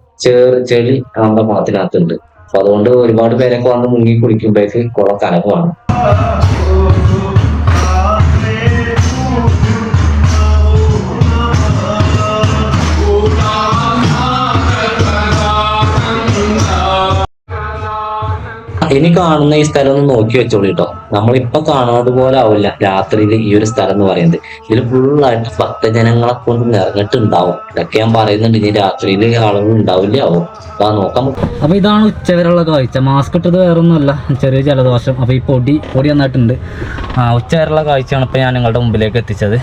ചെളി നമ്മുടെ കുളത്തിനകത്തുണ്ട്. അപ്പൊ അതുകൊണ്ട് ഒരുപാട് പേരൊക്കെ വന്ന് മുങ്ങി കുളിക്കുമ്പോഴേക്ക് കുളം കലക്കമാണ്. ഇനി കാണുന്ന ഈ സ്ഥലം ഒന്ന് നോക്കി വെച്ചോളൂ കേട്ടോ. നമ്മളിപ്പൊ കാണുന്നത് പോലെ ആവില്ല രാത്രിയിൽ ഈ ഒരു സ്ഥലം എന്ന് പറയുന്നത്. ഇതിൽ ഫുള്ളായിട്ട് ഭക്തജനങ്ങളെ കൊണ്ട് നിറഞ്ഞിട്ടുണ്ടാവും. ഇതൊക്കെ ഞാൻ പറയുന്നുണ്ട്, ഇനി രാത്രിയിൽ ആളുകൾ ഉണ്ടാവില്ല ആവും. അപ്പൊ നോക്കാം. അപ്പൊ ഇതാണ് ഉച്ചവരെയുള്ള കാഴ്ച. മാസ്ക് ഇട്ടത് വേറൊന്നുമല്ല, ചെറിയ ജലദോഷം. അപ്പൊ ഈ പൊടി നന്നായിട്ടുണ്ട്. ഉച്ചവരെയുള്ള കാഴ്ചയാണ് ഇപ്പൊ ഞാൻ നിങ്ങളുടെ മുമ്പിലേക്ക് എത്തിച്ചത്.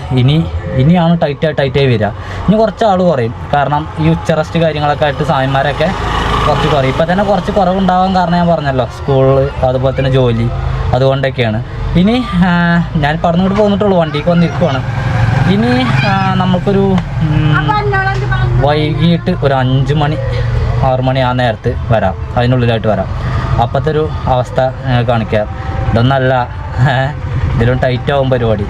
ഇനിയാണ് ടൈറ്റായി വരിക. ഇനി കുറച്ച് ആൾ കുറയും, കാരണം ഈ ഉച്ച റെസ്റ്റ് കാര്യങ്ങളൊക്കെ ആയിട്ട് സായന്മാരൊക്കെ കുറച്ച് കുറയും. ഇപ്പം തന്നെ കുറച്ച് കുറവുണ്ടാവാൻ കാരണം ഞാൻ പറഞ്ഞല്ലോ, സ്കൂളിൽ അതുപോലെ തന്നെ ജോലി, അതുകൊണ്ടൊക്കെയാണ്. ഇനി ഞാൻ പറഞ്ഞുകൊണ്ട് പോന്നിട്ടുള്ളൂ, വണ്ടിക്ക് വന്നിരിക്കുവാണ്. ഇനി നമുക്കൊരു വൈകിട്ട് ഒരു 5 മണി 6 മണി ആ നേരത്ത് വരാം, അതിനുള്ളിലായിട്ട് വരാം. അപ്പോഴത്തെ ഒരു അവസ്ഥ കാണിക്കാം. ഇതൊന്നല്ല, ഇതിലും ടൈറ്റ് ആവും പരിപാടി.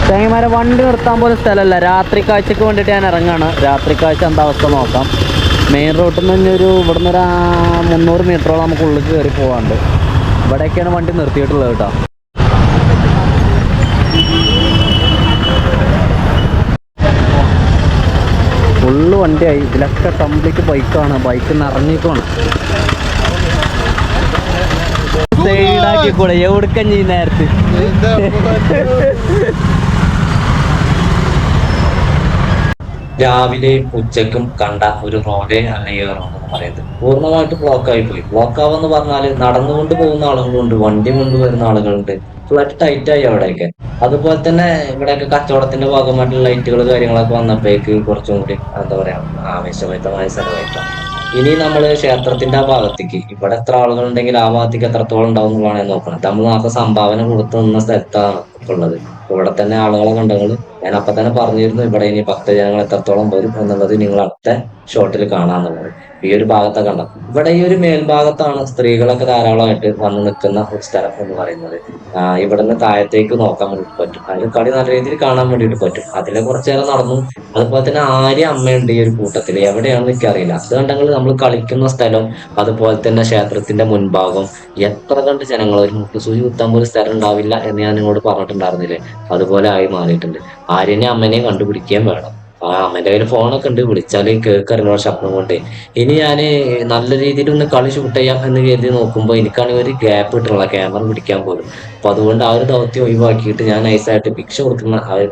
തേങ്ങമാരെ വണ്ടി നിർത്താൻ പോലും സ്ഥലമല്ല. രാത്രി കാഴ്ചക്ക് വേണ്ടിയിട്ട് ഞാൻ ഇറങ്ങാണ്. രാത്രി കാഴ്ച എന്താ അവസ്ഥ നോക്കാം. മെയിൻ റോട്ടിൽ നിന്ന് ഇവിടുന്ന് ഒരു 300 മീറ്ററോളം നമുക്ക് ഉള്ളിൽ കയറി പോകാണ്ട്. ഇവിടെയൊക്കെയാണ് വണ്ടി നിർത്തിയിട്ടുള്ളത് കേട്ടോ. ഫുള്ള് വണ്ടിയായി. ഇതിലൊക്കെ കംപ്ലീറ്റ് ബൈക്കാണ്. ബൈക്ക് നിറഞ്ഞിക്കാണ്. സൈഡാക്കിക്കൂടെ എവിടുക്കം ചെയ്യുന്ന നേരത്ത്. രാവിലെയും ഉച്ചക്കും കണ്ട ഒരു റോഡേ അല്ല ഈ റോഡ് എന്ന് പറയുന്നത്. പൂർണ്ണമായിട്ട് ബ്ലോക്കായി പോയി. ബ്ലോക്കാവെന്ന് പറഞ്ഞാല് നടന്നുകൊണ്ട് പോകുന്ന ആളുകളുണ്ട്, വണ്ടി കൊണ്ടുവരുന്ന ആളുകളുണ്ട്. ഫ്ലറ്റ് ടൈറ്റായി അവിടെയൊക്കെ. അതുപോലെ തന്നെ ഇവിടെയൊക്കെ കച്ചവടത്തിന്റെ ഭാഗമായിട്ടുള്ള ലൈറ്റുകൾ കാര്യങ്ങളൊക്കെ വന്നപ്പോഴേക്ക് കുറച്ചും കൂടി എന്താ പറയാ ആവേശഭരിതമായ സ്ഥലമായിട്ടാണ്. ഇനി നമ്മള് ക്ഷേത്രത്തിന്റെ ആ ഭാഗത്തേക്ക്, ഇവിടെ എത്ര ആളുകൾ ഉണ്ടെങ്കിൽ ആ ഭാഗത്തേക്ക് എത്രത്തോളം ഉണ്ടാവും എന്നുള്ളതാണ് നോക്കണം. നമ്മൾ നാളെ സംഭാവന കൊടുത്തു നിന്ന സ്ഥലത്താണ് ഉള്ളത്. ഇവിടെ തന്നെ ആളുകളെ കണ്ടങ്ങൾ ഞാൻ അപ്പൊ തന്നെ പറഞ്ഞിരുന്നു, ഇവിടെ ഇനി ഭക്തജനങ്ങൾ എത്രത്തോളം വരും എന്നുള്ളത് നിങ്ങൾ അടുത്ത ഷോട്ടിൽ കാണാന്നുള്ളത്. ഈ ഒരു ഭാഗത്തെ കണ്ട ഇവിടെ ഈ ഒരു മേൽഭാഗത്താണ് സ്ത്രീകളൊക്കെ ധാരാളമായിട്ട് വന്ന് നിൽക്കുന്ന ഒരു സ്ഥലം എന്ന് പറയുന്നത്. ഇവിടുന്ന് താഴത്തേക്ക് നോക്കാൻ വേണ്ടിട്ട് പറ്റും. അതിന് കളി നല്ല രീതിയിൽ കാണാൻ വേണ്ടിയിട്ട് പറ്റും. അതിലെ കുറച്ചു നേരം നടന്നു. അതുപോലെ തന്നെ ആര്യ അമ്മയുണ്ട് ഈ ഒരു കൂട്ടത്തിൽ, എവിടെയാണെന്ന് എനിക്കറിയില്ല. അത് കണ്ടെങ്കിൽ നമ്മൾ കളിക്കുന്ന സ്ഥലം, അതുപോലെ തന്നെ ക്ഷേത്രത്തിന്റെ മുൻഭാഗം, എത്ര കണ്ട് ജനങ്ങൾ ഒരു മുട്ടുസൂചി കുത്താൻ പോലും സ്ഥലം ഉണ്ടാവില്ല എന്ന് ഞാൻ നിങ്ങളോട് പറഞ്ഞിട്ടുണ്ടായിരുന്നില്ലേ. അതുപോലെ ആയി മാറിയിട്ടുണ്ട്. ആര്യനെ അമ്മനെയും കണ്ടുപിടിക്കുകയും വേണം. അമ്മന്റെ കയ്യിൽ ഫോണൊക്കെ ഉണ്ട്, വിളിച്ചാല് കേൾക്കറിഞ്ഞ ശബ്ദം കൊണ്ട്. ഇനി ഞാൻ നല്ല രീതിയിൽ ഒന്ന് കളി ഷൂട്ട് ചെയ്യാം എന്ന് കരുതി നോക്കുമ്പോൾ എനിക്കാണെങ്കിൽ ഒരു ഗ്യാപ്പ് കിട്ടുള്ള ക്യാമറ പിടിക്കാൻ പോലും. അപ്പൊ അതുകൊണ്ട് ആ ഒരു ദൗത്യം ഒഴിവാക്കിയിട്ട് ഞാൻ നൈസായിട്ട്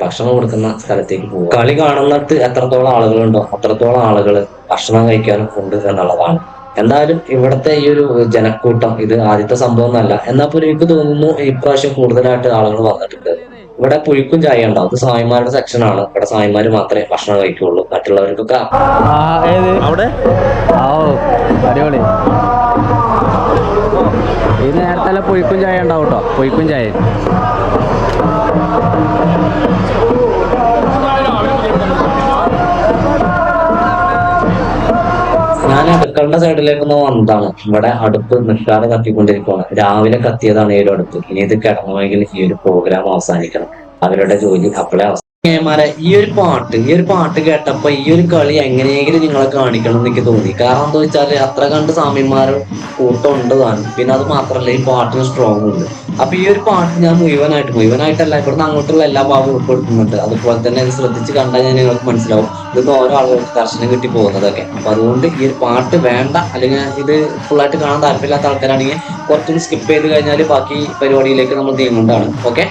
ഭക്ഷണം കൊടുക്കുന്ന സ്ഥലത്തേക്ക് പോകും. കളി കാണുന്നിടത്ത് എത്രത്തോളം ആളുകളുണ്ടോ അത്രത്തോളം ആളുകൾ ഭക്ഷണം കഴിക്കാനും ഉണ്ട് എന്നുള്ളതാണ്. എന്തായാലും ഇവിടുത്തെ ഈ ഒരു ജനക്കൂട്ടം ഇത് ആദ്യത്തെ സംഭവം എന്നല്ല. എന്നാൽ പോലും എനിക്ക് തോന്നുന്നു ഇപ്രാവശ്യം കൂടുതലായിട്ട് ആളുകൾ വന്നിട്ടുണ്ട്. ഇവിടെ പുഴുക്കും ചായ ഉണ്ടാവും. അത് സ്വാമിമാരുടെ സെക്ഷനാണ്. ഇവിടെ സ്വാമിമാര് മാത്രമേ ഭക്ഷണം കഴിക്കുള്ളൂ, മറ്റുള്ളവർക്കൊക്കെ അവിടെ അടിപൊളി. ഈ നേരത്തെ പുഴുക്കും ചായ ഉണ്ടാവും കേട്ടോ, പുഴുക്കും ചായ. ഞാൻ അടുക്കളുടെ സൈഡിലേക്കൊന്ന് വന്നതാണ്. ഇവിടെ അടുപ്പ് നിൽക്കാതെ കത്തിക്കൊണ്ടിരിക്കുകയാണ്. രാവിലെ കത്തിയതാണ് ഈ ഒരു അടുപ്പ്. ഇനി ഇത് കിടന്നുവെങ്കിൽ ഈ ഒരു പ്രോഗ്രാം അവസാനിക്കണം. അവരുടെ ജോലി അപ്പോഴേ ഈ ഒരു പാട്ട് കേട്ടപ്പോ ഈ ഒരു കളി എങ്ങനെയെങ്കിലും നിങ്ങളെ കാണിക്കണം എന്ന് എനിക്ക് തോന്നി. കാരണം എന്താ വെച്ചാല് അത്ര കണ്ട് സാമ്യന്മാർ കൂട്ടം ഉണ്ട് താനും. പിന്നെ അത് മാത്രല്ല ഈ പാട്ടിന് സ്ട്രോങ് ഉണ്ട്. അപ്പൊ ഈ ഒരു പാട്ട് ഞാൻ മുഴുവനായിട്ടല്ല, ഇവിടുന്ന് അങ്ങോട്ടുള്ള എല്ലാ ഭാഗവും ഉൾപ്പെടുത്തുന്നുണ്ട്. അതുപോലെ തന്നെ ഇത് ശ്രദ്ധിച്ച് കണ്ടാൽ ഞാൻ നിങ്ങൾക്ക് മനസ്സിലാവും ഇതൊന്നും ഓരോ ആളുകൾക്ക് ദർശനം കിട്ടി പോകുന്നതൊക്കെ. അപ്പൊ അതുകൊണ്ട് ഈ ഒരു പാട്ട് വേണ്ട, അല്ലെങ്കിൽ ഇത് ഫുള്ളായിട്ട് കാണാൻ താല്പര്യമില്ലാത്ത ആൾക്കാരാണെങ്കിൽ കുറച്ചൊന്ന് സ്കിപ്പ് ചെയ്ത് കഴിഞ്ഞാൽ ബാക്കി പരിപാടിയിലേക്ക് നമ്മൾ നീങ്ങുന്നതാണ്. ഓക്കെ.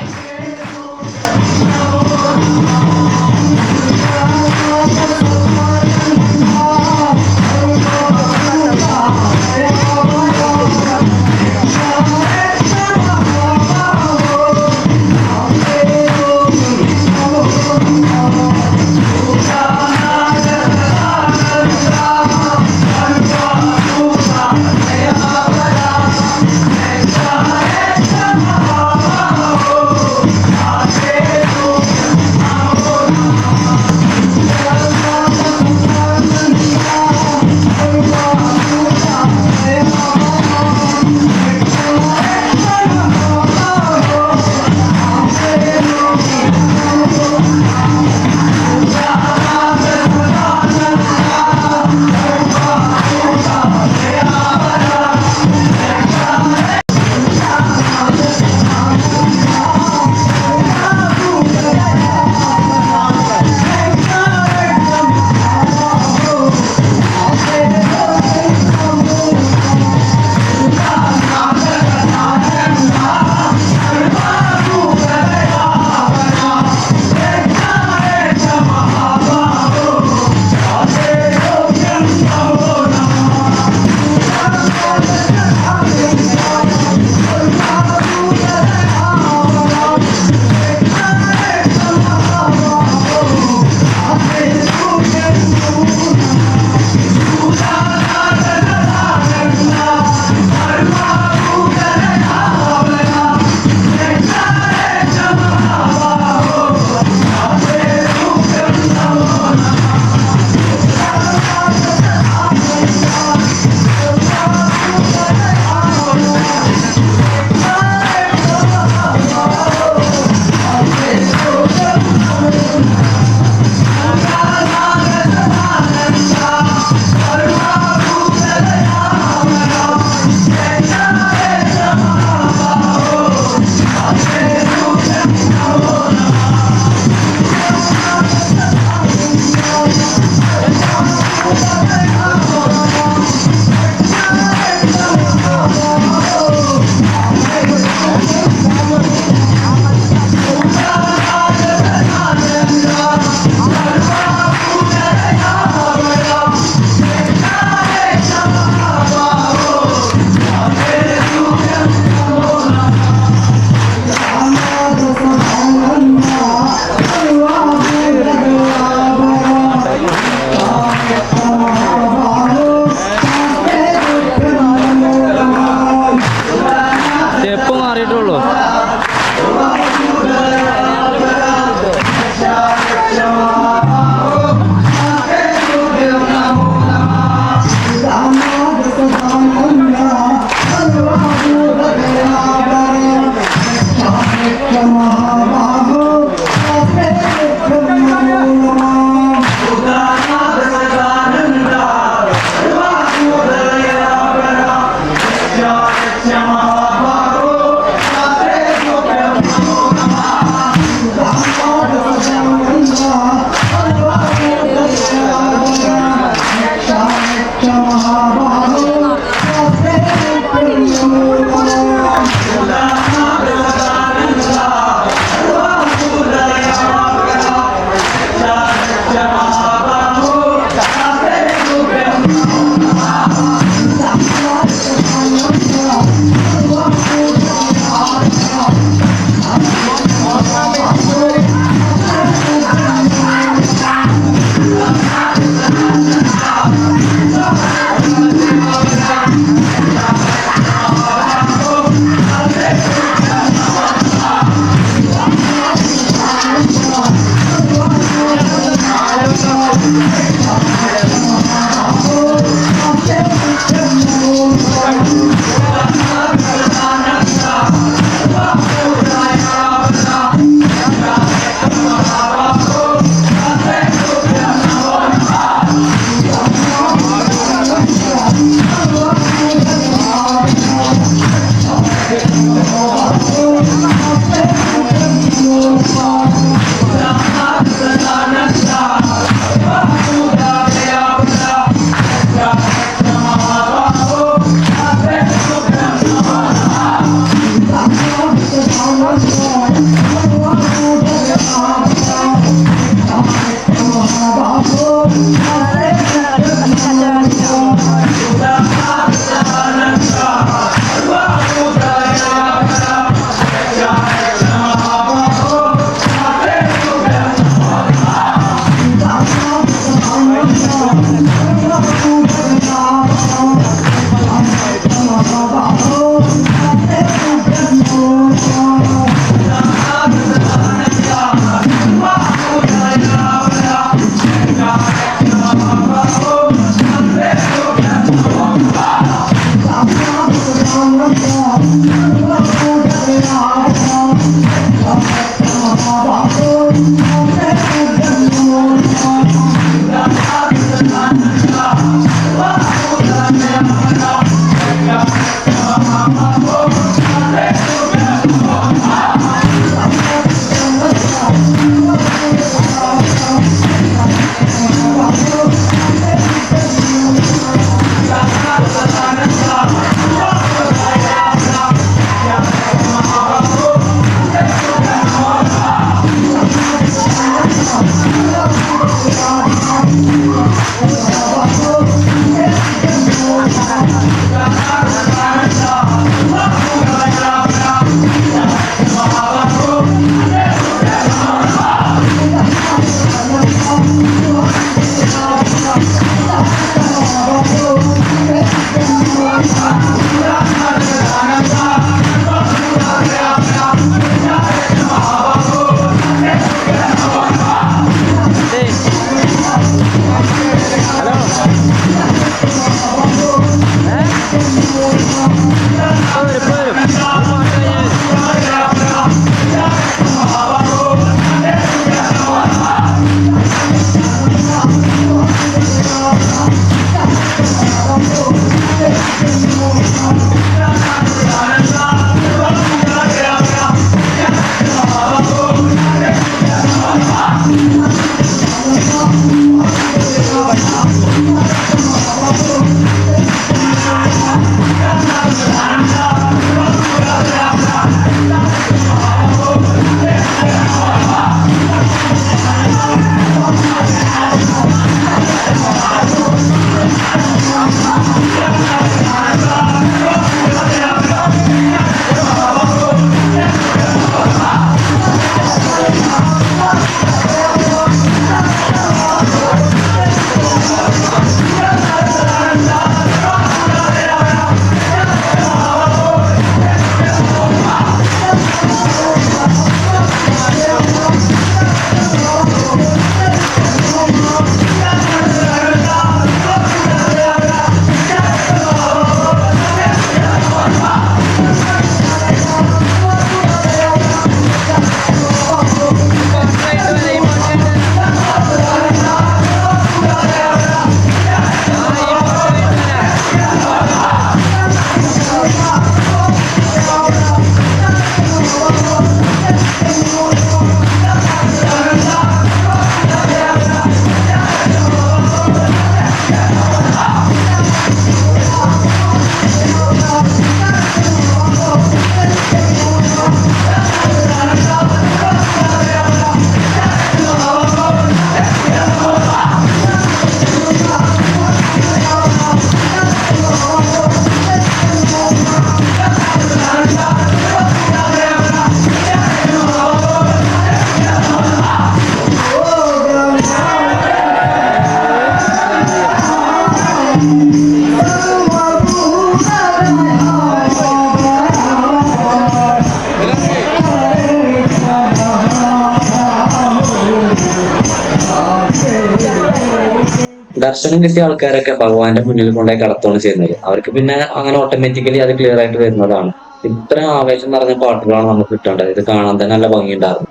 ദർശനം കിട്ടിയ ആൾക്കാരൊക്കെ ഭഗവാന്റെ മുന്നിൽ കൊണ്ടുപോയി കടത്തുകയാണ് ചെയ്യുന്നത്. അവർക്ക് പിന്നെ അങ്ങനെ ഓട്ടോമാറ്റിക്കലി അത് ക്ലിയർ ആയിട്ട് വരുന്നതാണ്. ഇത്രയും ആവേശം നിറഞ്ഞ പാട്ടുകളാണ് നമുക്ക് കിട്ടേണ്ടത്. ഇത് കാണാൻ തന്നെ നല്ല ഭംഗിയുണ്ടായിരുന്നു.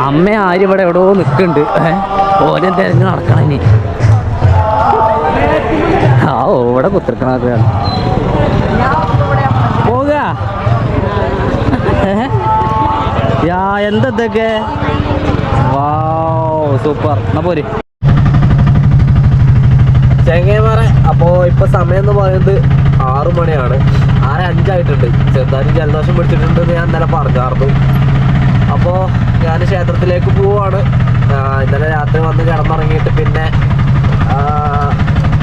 അമ്മ ആര് ഇവിടെ എവിടെയോ നിൽക്കുന്നുണ്ട്. ഓരോ തിരഞ്ഞു നടക്കണം ഇനി. ആ ഓടെ കുത്തിരിക്കണത് പോക എന്തൊക്കെ വാവ് സൂപ്പർ. എന്നാ പോര് ചെങ്ങന്മാരെ. അപ്പോൾ ഇപ്പോൾ സമയം എന്ന് പറയുന്നത് 6 മണിയാണ്. 6:05 ചെറുതായിട്ട് ജലദോഷം പിടിച്ചിട്ടുണ്ടെന്ന് ഞാൻ ഇന്നലെ പറഞ്ഞായിരുന്നു. അപ്പോൾ ഞാൻ ക്ഷേത്രത്തിലേക്ക് പോവാണ്. ഇന്നലെ രാത്രി വന്ന് കിടന്നുറങ്ങിയിട്ട് പിന്നെ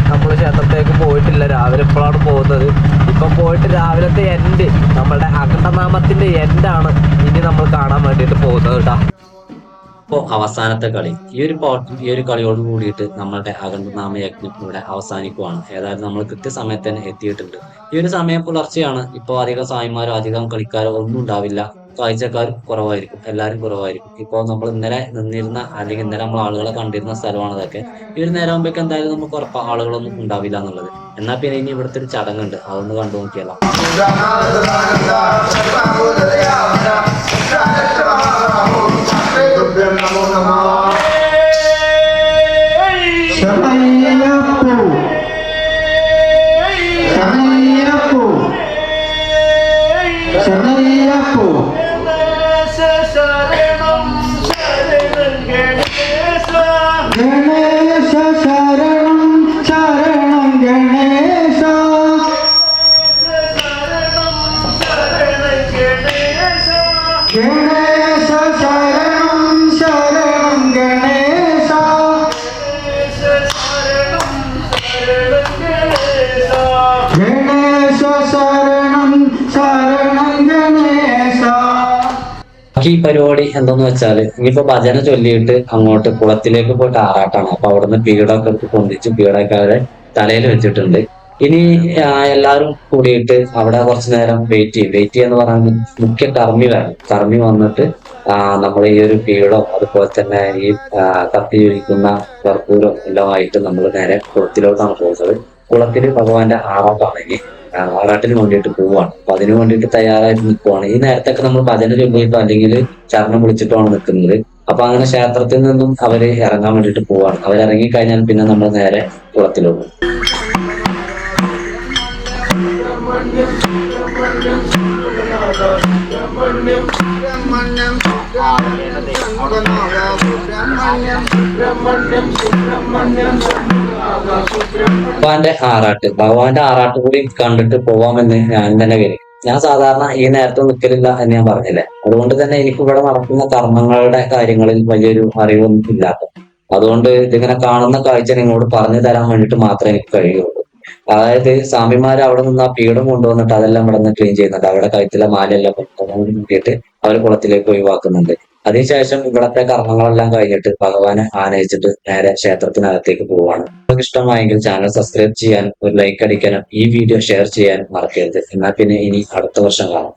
നമ്മൾ ക്ഷേത്രത്തിലേക്ക് പോയിട്ടില്ല. രാവിലെ ഇപ്പോഴാണ് പോകുന്നത്. ഇപ്പം പോയിട്ട് രാവിലത്തെ എൻഡ്, നമ്മളുടെ അഖണ്ഡനാമത്തിൻ്റെ എൻഡാണ് ഇനി നമ്മൾ കാണാൻ വേണ്ടിയിട്ട് പോകുന്നത് കേട്ടോ. ഇപ്പോൾ അവസാനത്തെ കളി, ഈ ഒരു കളിയോട് കൂടിയിട്ട് നമ്മളുടെ അഖണ്ഡനാമ യജ്ഞം ഇവിടെ അവസാനിക്കുവാണ്. ഏതായാലും നമ്മൾ കൃത്യസമയത്ത് തന്നെ എത്തിയിട്ടുണ്ട്. ഈ ഒരു സമയം പുലർച്ചെയാണ്. ഇപ്പോൾ അധികം സായിമാരോ അധികം കളിക്കാരോ ഒന്നും ഉണ്ടാവില്ല. കാഴ്ചക്കാർ കുറവായിരിക്കും, എല്ലാവരും കുറവായിരിക്കും. ഇപ്പോൾ നമ്മൾ ഇന്നലെ നിന്നിരുന്ന അല്ലെങ്കിൽ ഇന്നലെ നമ്മൾ ആളുകളെ കണ്ടിരുന്ന സ്ഥലമാണ് അതൊക്കെ. ഈ ഒരു നേരം ആകുമ്പോഴേക്ക് എന്തായാലും നമുക്ക് ഉറപ്പ് ആളുകളൊന്നും ഉണ്ടാവില്ല എന്നുള്ളത്. എന്നാൽ പിന്നെ ഇനി ഇവിടുത്തെ ഒരു ചടങ്ങുണ്ട്, അതൊന്ന് കണ്ടു നോക്കിയല്ലോ. ഈ പരിപാടി എന്താന്ന് വെച്ചാല് ഇനിയിപ്പോ ഭജന ചൊല്ലിയിട്ട് അങ്ങോട്ട് കുളത്തിലേക്ക് പോയിട്ട് ആറാട്ടാണ്. അപ്പൊ അവിടുന്ന് പീഠമൊക്കെ എടുത്ത് പൊന്തിച്ച് പീഠമൊക്കെ അവരെ തലയിൽ വെച്ചിട്ടുണ്ട്. ഇനി എല്ലാവരും കൂടിയിട്ട് അവിടെ കുറച്ചു നേരം വെയിറ്റ് ചെയ്യാന്ന് പറഞ്ഞാൽ മുഖ്യ കർമ്മി വന്നിട്ട് നമ്മൾ ഈ ഒരു പീഠം അതുപോലെ തന്നെ ഈ കത്തിയൊഴിക്കുന്ന കർപ്പൂരം എല്ലാമായിട്ട് നമ്മൾ നേരെ കുളത്തിലോട്ടാണ് പോകുന്നത്. കുളത്തിൽ ഭഗവാന്റെ ആറാട്ടാണെങ്കിൽ ആറാട്ടിന് വേണ്ടിയിട്ട് പോവാണ്. അപ്പൊ അതിന് വേണ്ടിയിട്ട് തയ്യാറായിട്ട് നിൽക്കുവാണ്. ഈ നേരത്തൊക്കെ നമ്മൾ ഭജന ചൊല്ലിയിട്ടോ അല്ലെങ്കിൽ ചരണം വിളിച്ചിട്ടാണ് നിൽക്കുന്നത്. അപ്പൊ അങ്ങനെ ക്ഷേത്രത്തിൽ നിന്നും അവര് ഇറങ്ങാൻ വേണ്ടിയിട്ട് പോവാണ്. അവരിറങ്ങി കഴിഞ്ഞാൽ പിന്നെ നമ്മൾ നേരെ കുളത്തിലോട്ട്. ഭഗവാന്റെ ആറാട്ട് കൂടി കണ്ടിട്ട് പോവാമെന്ന് ഞാൻ തന്നെ വരും. ഞാൻ സാധാരണ ഈ നേരത്തെ നിൽക്കലില്ല എന്ന് ഞാൻ പറഞ്ഞില്ലേ. അതുകൊണ്ട് തന്നെ എനിക്ക് ഇവിടെ നടക്കുന്ന കർമ്മങ്ങളുടെ കാര്യങ്ങളിൽ വലിയൊരു അറിവൊന്നും ഇല്ലാത്ത, അതുകൊണ്ട് ഇതിങ്ങനെ കാണുന്ന കാഴ്ച നിങ്ങളോട് പറഞ്ഞു തരാൻ വേണ്ടിയിട്ട് മാത്രമേ എനിക്ക് കഴിയുള്ളൂ. അതായത് സ്വാമിമാര് അവിടെ നിന്ന് ആ പീഠം കൊണ്ടുവന്നിട്ട് അതെല്ലാം ഇവിടെ നിന്ന് ക്ലീൻ ചെയ്യുന്നുണ്ട്. അവിടെ കഴുത്തിലെ മാലയെല്ലാം കൂട്ടിയിട്ട് അവർ കുളത്തിലേക്ക് ഒഴിവാക്കുന്നുണ്ട്. അതിനുശേഷം ഇവിടത്തെ കർമ്മങ്ങളെല്ലാം കഴിഞ്ഞിട്ട് ഭഗവാനെ ആനയിച്ചിട്ട് നേരെ ക്ഷേത്രത്തിനകത്തേക്ക് പോവാണ്. നിങ്ങൾക്ക് ഇഷ്ടമായെങ്കിൽ ചാനൽ സബ്സ്ക്രൈബ് ചെയ്യാനും ഒരു ലൈക്ക് അടിക്കാനും ഈ വീഡിയോ ഷെയർ ചെയ്യാനും മറക്കരുത്. എന്നാൽ പിന്നെ ഇനി അടുത്ത വർഷം കാണാം.